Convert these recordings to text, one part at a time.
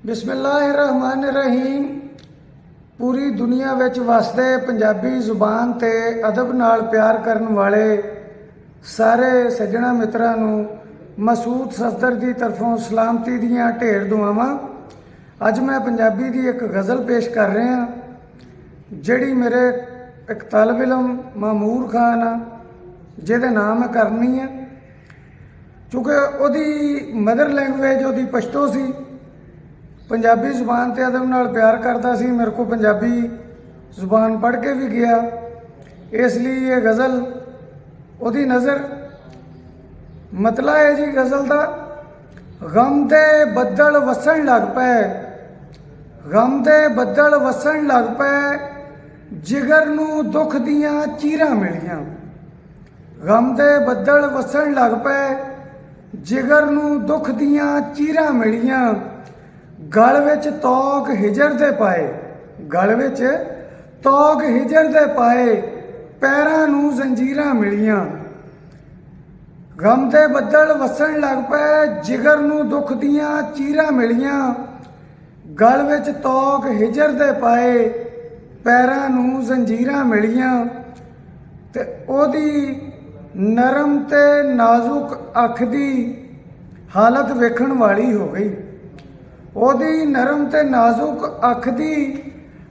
बिस्मिल्लाहिर्रहमानिर्रहीम। पूरी दुनिया विच वसदे पंजाबी जुबान ते अदब नाल प्यार करन वाले सारे सज्जणा मित्रां नूं मसूद सफदर की तरफों सलामती दियां ढेर दुआवां। अज मैं पंजाबी की एक गज़ल पेश कर रहा जिहड़ी मेरे एक तालब इलम मामूर खान जिहदे नाम मैं करनी है, क्योंकि उहदी मदर लैंगुएज उहदी पश्तो सी। पंजाबी जुबान ते अदब नाल प्यार करता सी। मेरे को पंजाबी जुबान पढ़ के भी गया, इसलिए ये गज़ल उहदी नज़र मतला है जी गज़ल का। गम दे बद्दल वसन लग पे, गम दे बद्दल वसन लग पे, जिगर नूं दुख दियां चीरां मिलियां। गम दे बद्दल वसन लग पे, जिगर नूं दुख दियां चीरां मिलियां। गल विच तौक हिजर दे पाए, गल विच तौक हिजर दे पाए, पैरां नूं जंजीरां मिलियां। गम दे बद्दल वसन लग पे, जिगर नूं दुख दियां चीरां मिलियां। गल विच तौक हिजर दे पाए, पैरां नूं जंजीरां मिलियां। ते ओदी नरम ते नाजुक अख दी हालत वेखण वाली हो गई। ओदी नरम ते नाजुक अख दी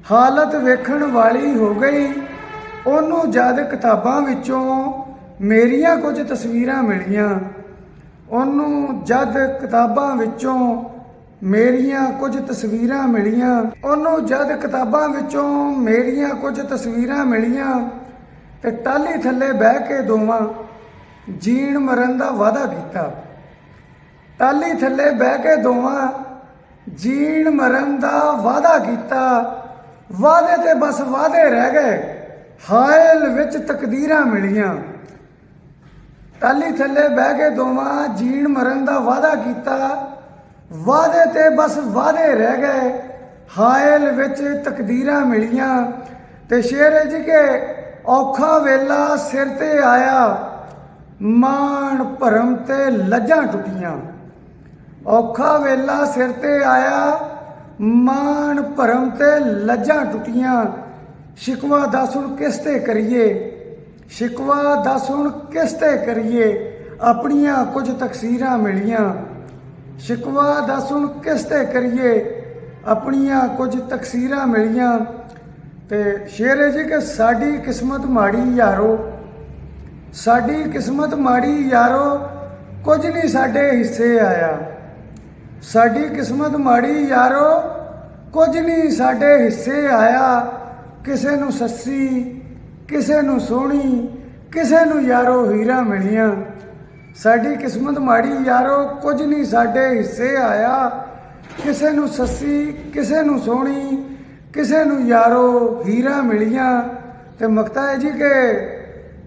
हालत वेखण वाली हो गई। ओनू जद किताबां विचों मेरियां कुछ तस्वीरां मिलियां, ओनू जद किताबां विचों मेरियां कुछ तस्वीरां मिलियां, ओनू जद किताबां विचों मेरियां कुछ तस्वीरां मिलियां। ते टाली थल्ले बह के दोवां जीण मरन दा वादा कीता। टाली थल्ले बह के दोवां जीण मरन दा वादा कीता। वादे ते बस वादे रह गए, हायल विच तकदीरां मिलियां। टाली थल्ले बह के दोवां जीण मरन दा वादा कीता। वादे ते बस वादे रह गए, हायल विच तकदीरां मिलियां। ते शेर जी के औखा वेला सिर ते आया, मान भरम ते लज्जां टुटियां। औखा वेला सिर ते आया, मान भरम ते लज्जां टुटियां। शिकवा दस हुण किस ते करिए, शिकवा दस हुण किस ते करिए, अपनियां कुछ तकसीरां मिलियां। शिकवा दस हुण किस ते करिए, अपनियां कुछ तकसीरां मिलियां। ते शेर है जी कि साडी किस्मत माड़ी यारो, साडी किस्मत माड़ी यारो, कुछ नहीं साडे हिस्से आया। साडी किस्मत माड़ी यारो, कुछ नहीं साडे हिस्से आया। किसे नूं सस्सी, किसे नूं सोहणी, किसे नूं यारो हीरा मिलियां। साडी किस्मत माड़ी यारो, कुछ नहीं साडे हिस्से आया। किसे नूं सस्सी, किसे नूं सोहणी, किसे नूं यारो हीरा मिलियां। ते मकता है जी के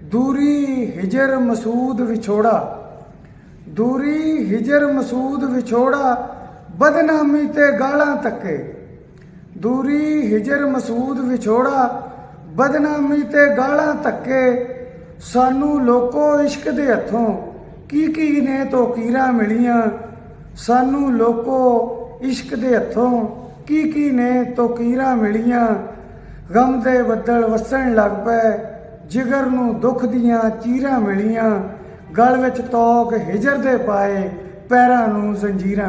दूरी हिजर मसूद विछोड़ा, दूरी हिजर मसूद विछोड़ा, बदनामी ते गालां तके। दूरी हिजर मसूद विछोड़ा, बदनामी ते गालां तके। सानू लोको इश्क दे हथों की ने तो कीरां मिलियां। सानू लोको इश्क दे हथों की ने तो कीरां मिलियां। गम दे बद्दल वसन लग पे, जिगर नूं दुख दियां चीरां मिलियां। गल विच तौक हिजर दे पाए, पैरां नूं जंजीरां